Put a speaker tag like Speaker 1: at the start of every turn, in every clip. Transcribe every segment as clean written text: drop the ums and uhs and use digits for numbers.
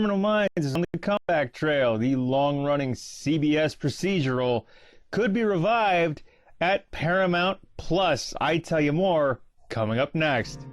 Speaker 1: Criminal Minds is on the comeback trail. The long-running CBS procedural could be revived at Paramount Plus. I tell you more coming up next.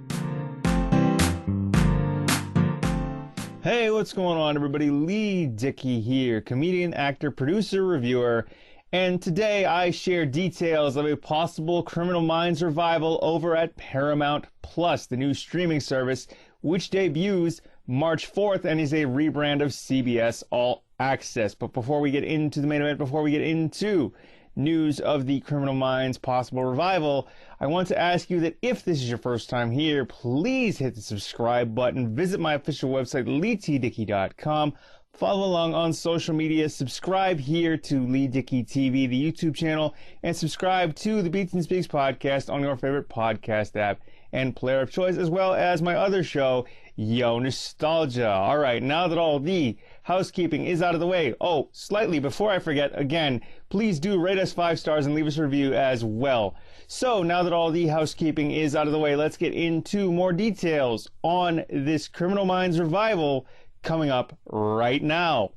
Speaker 1: Hey, what's going on, everybody? Leigh Dickey here, comedian, actor, producer, reviewer, and today I share details of a possible Criminal Minds revival over at Paramount Plus, the new streaming service, which debuts March 4th and is a rebrand of CBS All Access. But before we get into the main event, before we get into news of the Criminal Minds possible revival, I want to ask you that if this is your first time here, please hit the subscribe button, visit my official website, leightdickey.com, follow along on social media, subscribe here to Leigh Dickey TV, the YouTube channel, and subscribe to the Beats and Speaks podcast on your favorite podcast app and player of choice, as well as my other show, Yo Nostalgia. All right, now that all the housekeeping is out of the way, slightly before I forget, again, please do rate us 5 stars and leave us a review as well. So now that all the housekeeping is out of the way, let's get into more details on this Criminal Minds revival coming up right now.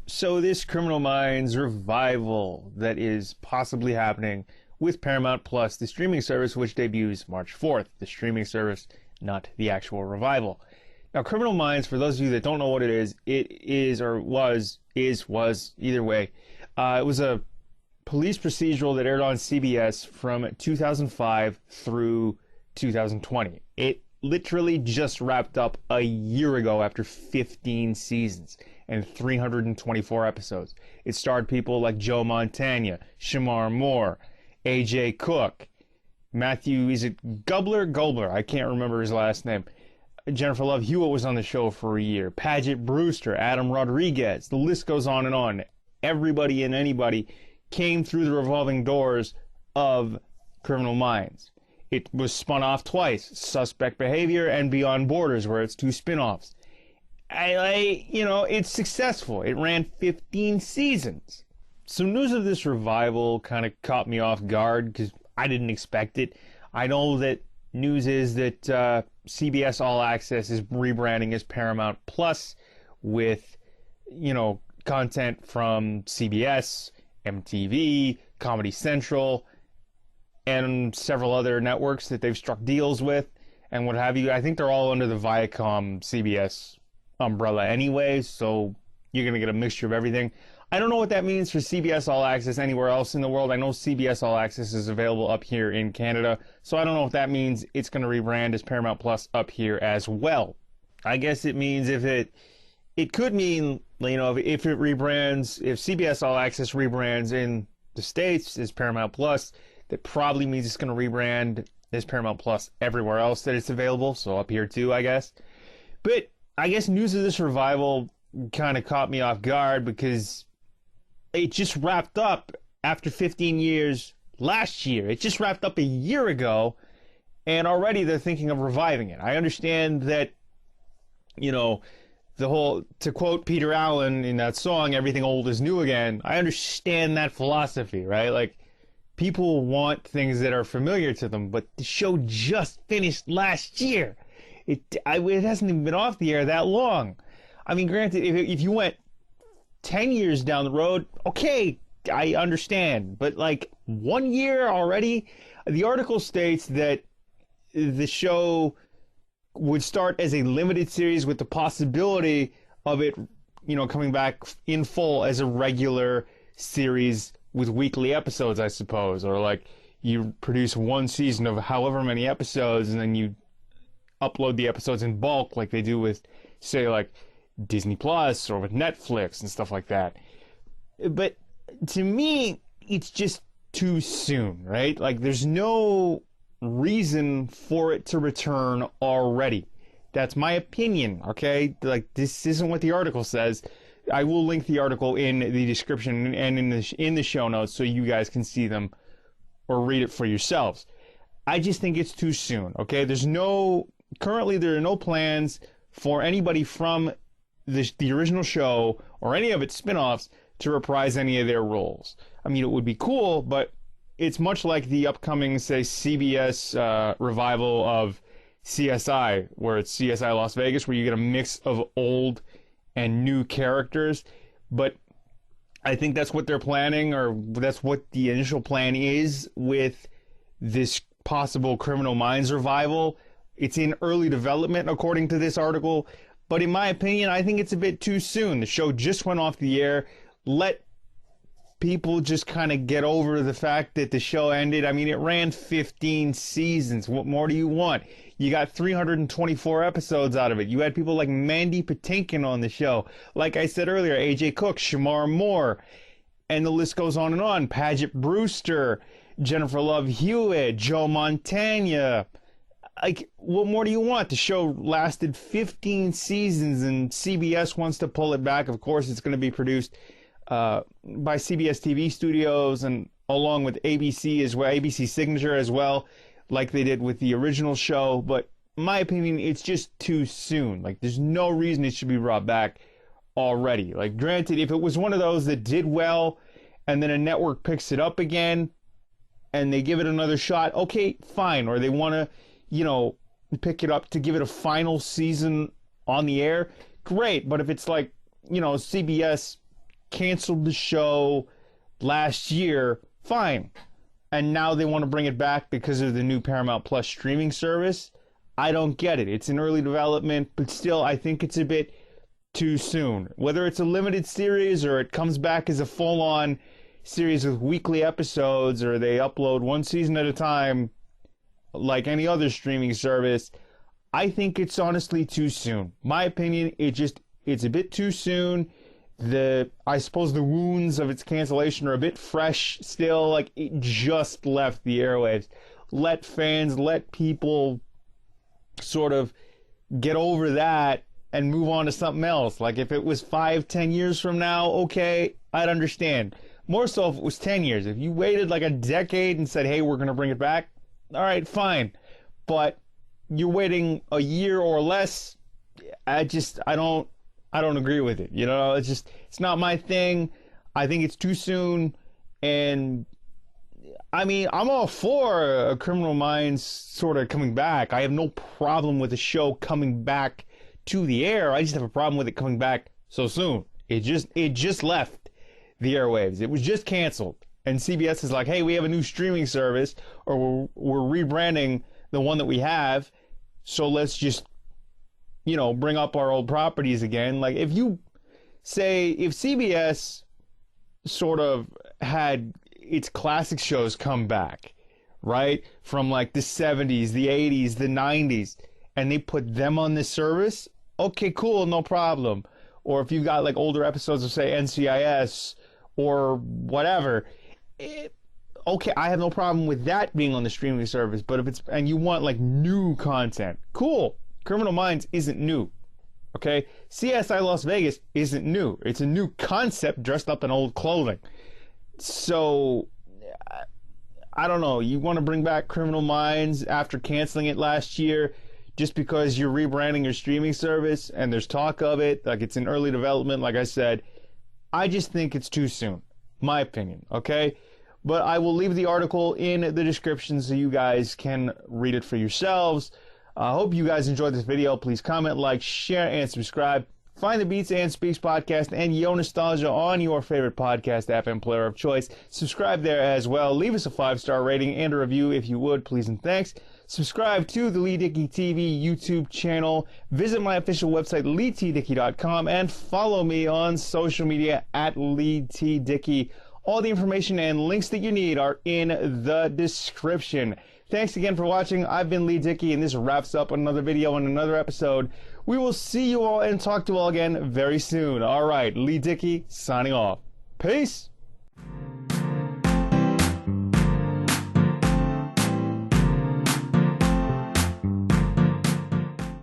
Speaker 1: So this Criminal Minds revival that is possibly happening with Paramount Plus, the streaming service, which debuts March 4th. The streaming service, not the actual revival. Now, Criminal Minds, for those of you that don't know what it is, either way. It was a police procedural that aired on CBS from 2005 through 2020. It literally just wrapped up a year ago after 15 seasons and 324 episodes. It starred people like Joe Mantegna, Shemar Moore, A.J. Cook, Matthew, is it Gubler? I can't remember his last name. Jennifer Love Hewitt was on the show for a year. Paget, Brewster, Adam Rodriguez. The list goes on and on. Everybody and anybody came through the revolving doors of Criminal Minds. It was spun off twice, Suspect Behavior and Beyond Borders, where it's 2 spin-offs. It's successful. It ran 15 seasons. So news of this revival kind of caught me off guard because I didn't expect it. I know that news is that CBS All Access is rebranding as Paramount Plus with, content from CBS, MTV, Comedy Central, and several other networks that they've struck deals with and what have you. I think they're all under the Viacom CBS umbrella anyway, so you're going to get a mixture of everything. I don't know what that means for CBS All Access anywhere else in the world. I know CBS All Access is available up here in Canada, so I don't know if that means it's going to rebrand as Paramount Plus up here as well. I guess it means it could mean, if it rebrands, if CBS All Access rebrands in the States as Paramount Plus, that probably means it's going to rebrand as Paramount Plus everywhere else that it's available, so up here too, I guess. But I guess news of this revival kind of caught me off guard because it just wrapped up after 15 years last year. It just wrapped up a year ago, and already they're thinking of reviving it. I understand that, the whole, to quote Peter Allen in that song, everything old is new again. I understand that philosophy, right? Like, people want things that are familiar to them, but the show just finished last year. It hasn't even been off the air that long. I mean, granted, if you went 10 years down the road, okay, I understand. But 1 year already? The article states that the show would start as a limited series with the possibility of it, coming back in full as a regular series with weekly episodes, I suppose. Or you produce one season of however many episodes and then you upload the episodes in bulk like they do with, say, Disney Plus or with Netflix and stuff like that. But to me, it's just too soon, right? There's no reason for it to return already. That's my opinion, okay? This isn't what the article says. I will link the article in the description and in the show notes so you guys can see them or read it for yourselves. I just think it's too soon, okay? Currently there are no plans for anybody from the original show or any of its spin-offs to reprise any of their roles. I mean, it would be cool, but it's much like the upcoming, say, CBS revival of CSI, where it's CSI Las Vegas, where you get a mix of old and new characters. But I think that's what they're planning, or that's what the initial plan is with this possible Criminal Minds revival. It's in early development, according to this article. But in my opinion, I think it's a bit too soon. The show just went off the air. Let people just kind of get over the fact that the show ended. I mean, it ran 15 seasons. What more do you want? You got 324 episodes out of it. You had people like Mandy, Patinkin on the show. Like I said earlier, AJ Cook, Shemar Moore, and the list goes on and on. Paget, Brewster, Jennifer Love Hewitt, Joe Mantegna. Like, what more do you want? The show lasted 15 seasons, and CBS wants to pull it back. Of course, it's going to be produced by CBS TV Studios, and along with ABC as well, ABC Signature as well, like they did with the original show. But in my opinion, it's just too soon. Like, there's no reason it should be brought back already. Like, granted, if it was one of those that did well, and then a network picks it up again, and they give it another shot, okay, fine. Or they want to, you know, pick it up to give it a final season on the air, great. But if it's like, you know, CBS canceled the show last year, fine, and now they want to bring it back because of the new Paramount Plus streaming service, I don't get it. It's in early development, but still, I think it's a bit too soon. Whether it's a limited series or it comes back as a full-on series with weekly episodes, or they upload one season at a time like any other streaming service, I think it's honestly too soon. My opinion, it's a bit too soon. I suppose the wounds of its cancellation are a bit fresh still. Like, it just left the airwaves. Let fans, let people sort of get over that and move on to something else. Like, if it was 5-10 years from now, okay, I'd understand. More so if it was 10 years. If you waited like a decade and said, hey, we're going to bring it back, all right, fine. But you're waiting a year or less, I don't agree with it. You know, it's not my thing. I think it's too soon. And I mean, I'm all for a Criminal Minds sort of coming back. I have no problem with the show coming back to the air. I just have a problem with it coming back so soon. It just left the airwaves. It was just canceled. And CBS is like, hey, we have a new streaming service, or we're rebranding the one that we have, so let's just, you know, bring up our old properties again. Like, if CBS sort of had its classic shows come back, right, from like the 70s, the 80s, the 90s, and they put them on this service, okay, cool, no problem. Or if you've got like older episodes of, say, NCIS or whatever, okay, I have no problem with that being on the streaming service. But if and you want like new content, cool. Criminal Minds isn't new, okay? CSI Las Vegas isn't new. It's a new concept dressed up in old clothing. So, I don't know. You want to bring back Criminal Minds after canceling it last year just because you're rebranding your streaming service and there's talk of it, like it's in early development, like I said. I just think it's too soon. My opinion, okay? But I will leave the article in the description so you guys can read it for yourselves. I hope you guys enjoyed this video. Please comment, like, share, and subscribe. Find the Beats and Speaks podcast and Yo Nostalgia on your favorite podcast app and player of choice. Subscribe there as well. Leave us a 5-star rating and a review if you would, please and thanks. Subscribe to the Leigh Dickey TV YouTube channel. Visit my official website, LeighTDickey.com, and follow me on social media at Leigh T. Dickey. All the information and links that you need are in the description. Thanks again for watching. I've been Leigh Dickey, and this wraps up another video and another episode. We will see you all and talk to you all again very soon. All right, Leigh Dickey signing off. Peace.